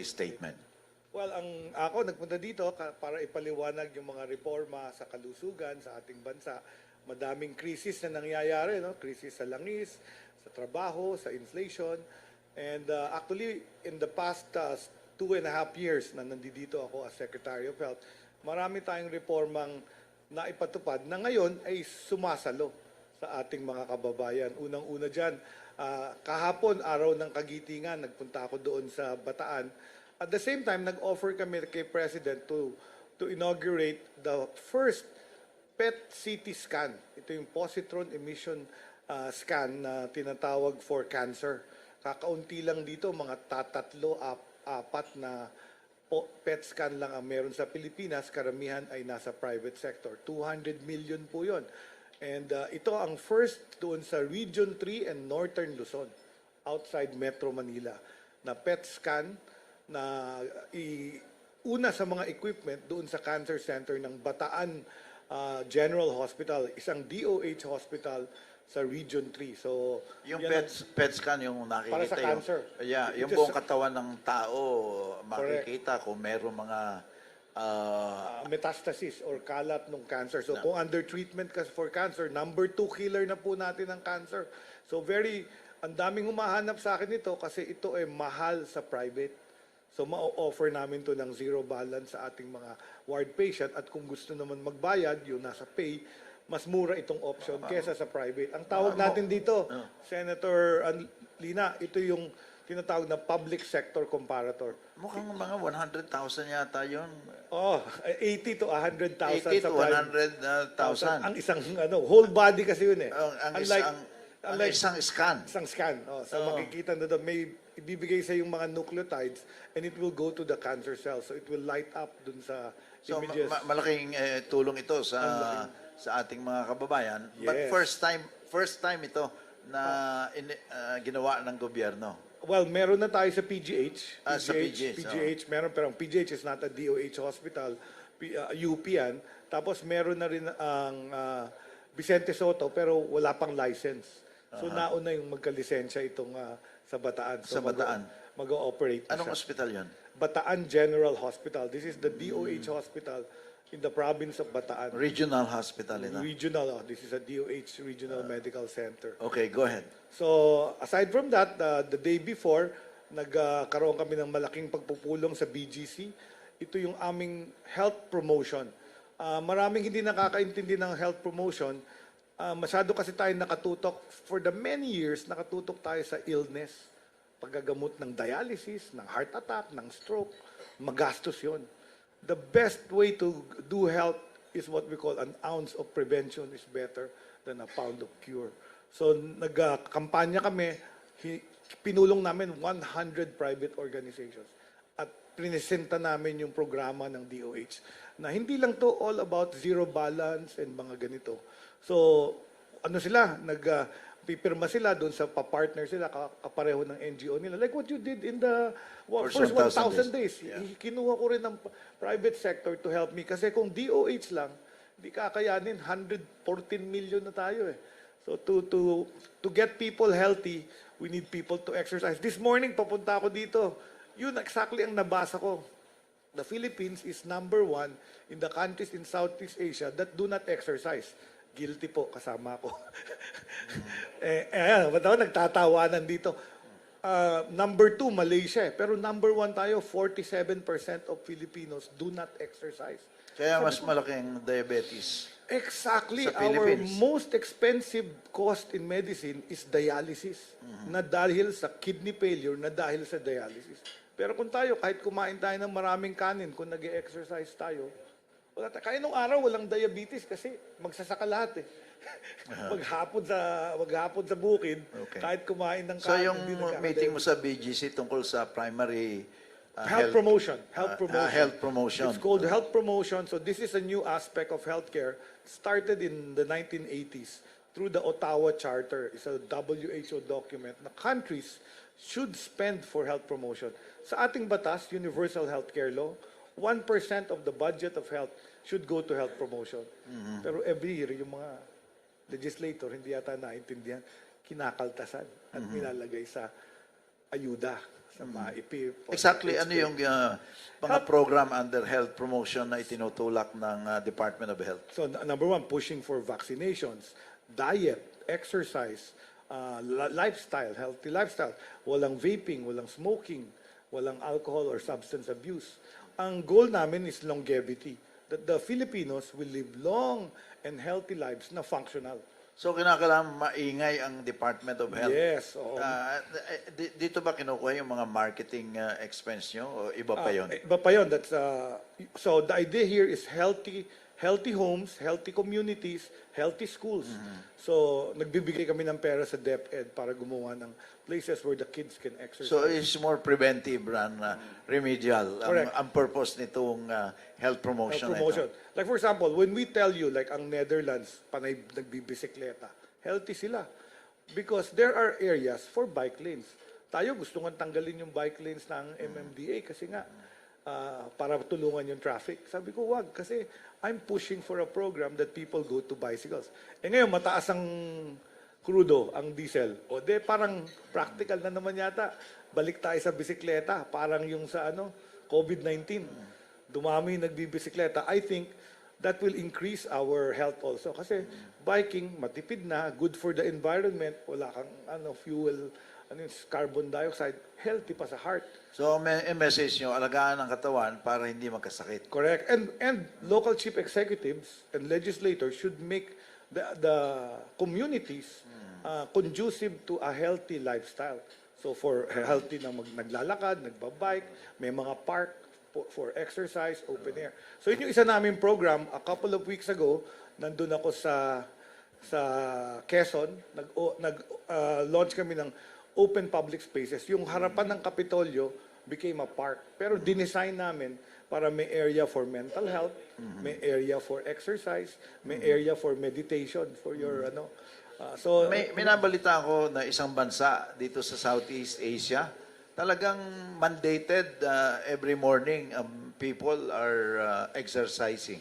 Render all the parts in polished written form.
statement. Well, ako nagpunta dito para ipaliwanag yung mga reforma sa kalusugan sa ating bansa. Madaming krisis na nangyayari, no? Krisis sa langis, sa trabaho, sa inflation. And actually, in the past 2.5 years na nandito ako as Secretary of Health, marami tayong reformang naipatupad na ngayon ay sumasalo sa ating mga kababayan. Unang-una dyan, kahapon, araw ng Kagitingan, nagpunta ako doon sa Bataan. At the same time, nag-offer kami kay President to inaugurate the first PET CT scan. Ito yung positron emission scan na tinatawag for cancer. Kakaunti lang dito, mga apat na PET scan lang ang meron sa Pilipinas. Karamihan ay nasa private sector. 200 million po yun. And ito ang first doon sa Region 3 and Northern Luzon, outside Metro Manila, na PET scan na una sa mga equipment doon sa cancer center ng Bataan General Hospital, isang DOH hospital sa Region 3. So, Yung PET scan yung nakikita. Para sa cancer. Yung buong katawan ng tao, makikita kung meron mga metastasis or kalat ng cancer. So kung under treatment ka for cancer, number 2 killer na po natin ang cancer. So ang daming humahanap sa akin nito kasi ito ay mahal sa private. So ma-offer namin to ng zero balance sa ating mga ward patient at kung gusto naman magbayad, yung nasa pay, mas mura itong option kesa sa private. Ang tawag natin dito, Senator Lina, ito yung tinatawag na public sector comparator. mukhang mga 100,000 yata yun. 80 to 100,000 80 sa to private. 100,000. Ang isang whole body kasi yun eh. Ang isang scan. Isang scan. So makikita na doon, may ibibigay sa yung mga nucleotides and it will go to the cancer cells. So it will light up dun sa So images. malaking tulong ito sa ating mga kababayan. Yes. But first time ito na ginawa ng gobyerno. Well, meron na tayo sa PGH. Sa PGH. PGH meron, pero ang PGH is not a DOH hospital. UP yan. Tapos meron na rin ang Vicente Soto, pero wala pang license. So nauna yung magka-lisensya itong sa Bataan. So, Sa Bataan. Mag-ooperate na Anong siya. ospital yun? Bataan General Hospital. This is the DOH hospital in the province of Bataan. Regional hospital ito. Regional. This is a DOH Regional Medical Center. Okay, go ahead. So, aside from that, the day before, nagkaroon kami ng malaking pagpupulong sa BGC. Ito yung aming health promotion. Maraming hindi nakakaintindi ng health promotion. Masyado kasi tayo nakatutok, for the many years, nakatutok tayo sa illness. Paggagamot ng dialysis, ng heart attack, ng stroke, magastos yon. The best way to do health is what we call an ounce of prevention is better than a pound of cure. So nagkampanya kami, pinulong namin 100 private organizations at prinesenta namin yung programa ng DOH na hindi lang to all about zero balance and mga ganito. So sila, pipirma sila doon sa pa-partner sila, kapareho ng NGO nila. Like what you did in the first 1,000 days. Yeah. Kinuha ko rin ng private sector to help me. Kasi kung DOH lang, di kakayanin, 114 million na tayo eh. So to get people healthy, we need people to exercise. This morning, papunta ako dito. Yun exactly ang nabasa ko. The Philippines is number 1 in the countries in Southeast Asia that do not exercise. Guilty po, kasama ko. Ba't ako nagtatawanan dito? Number 2, Malaysia. Pero number 1 tayo, 47% of Filipinos do not exercise. Kaya mas malaking diabetes. Exactly. Sa Our Philippines. most expensive cost in medicine is dialysis. Na dahil sa kidney failure, na dahil sa dialysis. Pero kung tayo, kahit kumain tayo ng maraming kanin, kung nag-exercise tayo, wala tayo. Kaya nung araw, walang diabetes kasi magsasaka lahat eh. maghapon sa bukid, kahit kumain ng kanin. So yung hindi nagkaka-diabetes. meeting mo sa BGC tungkol sa primary Health promotion. health promotion. It's called health promotion. So this is a new aspect of healthcare. Started in the 1980s through the Ottawa Charter. It's a WHO document na countries should spend for health promotion. Sa ating batas, Universal Healthcare Law, 1% of the budget of health should go to health promotion. Pero every year, yung mga legislator, hindi yata naintindihan, kinakaltasan at nilalagay sa ayuda sa MAIP. Exactly, ano yung mga program under health promotion na itinutulak ng Department of Health? So number one, pushing for vaccinations, diet, exercise, lifestyle, healthy lifestyle. Walang vaping, walang smoking, walang alcohol or substance abuse. Ang goal namin is longevity. That the Filipinos will live long and healthy lives na functional. So kinakailangan maingay ang Department of Health. Yes, oo. Dito ba kinukuha yung mga marketing expense nyo o iba pa yun? Iba pa yun. That's, so the idea here is healthy homes, healthy communities, healthy schools. So nagbibigay kami ng pera sa DepEd para gumawa ng places where the kids can exercise. So it's more preventive than remedial Correct. ang purpose nitong health promotion. Promotion. Like for example, when we tell you, like ang Netherlands, panay nagbibisikleta, healthy sila. Because there are areas for bike lanes. Tayo gusto nga tanggalin yung bike lanes ng MMDA kasi nga para tulungan yung traffic. Sabi ko, wag. Kasi I'm pushing for a program that people go to bicycles. Eh ngayon, mataas ang crudo, ang diesel. O de, parang practical na naman yata. Balik tayo sa bisikleta. Parang yung sa COVID-19. Dumami nagbibisikleta. I think that will increase our health also. Kasi biking, matipid na, good for the environment, wala kang fuel, carbon dioxide, healthy pa sa heart. So message nyo, alagaan ang katawan para hindi magkasakit. Correct. And local chief executives and legislators should make the communities conducive to a healthy lifestyle. So for healthy na naglalakad, nagbabike, may mga park for exercise, open air. So yun yung isa naming program. A couple of weeks ago, nandun ako sa Quezon, nag-launch kami ng open public spaces. Yung harapan ng Kapitolyo became a park. Pero dinesign namin para may area for mental health, may area for exercise, may area for meditation, for your so May nabalita ako na isang bansa dito sa Southeast Asia, talagang mandated every morning people are exercising.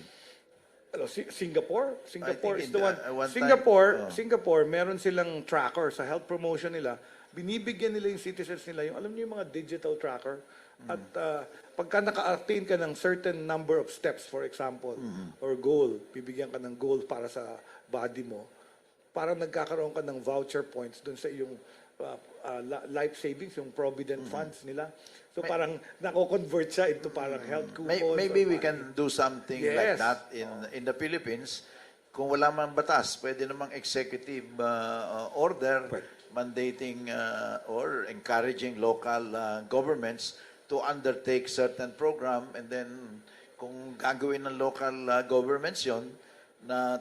Singapore think is in the one. one time, Singapore, meron silang tracker sa health promotion nila. Binibigyan nila yung citizens nila yung, alam niyo yung mga digital tracker. At pagka naka-attain ka ng certain number of steps, for example, or goal, bibigyan ka ng goal para sa body mo, parang nagkakaroon ka ng voucher points dun sa iyong life savings, yung provident funds nila. So parang nako-convert siya into parang health coupons. Maybe we can do something like Yes. that in the Philippines. Kung wala mang batas, pwede namang executive order mandating or encouraging local governments to undertake certain program, and then kung gagawin ng local governments yon na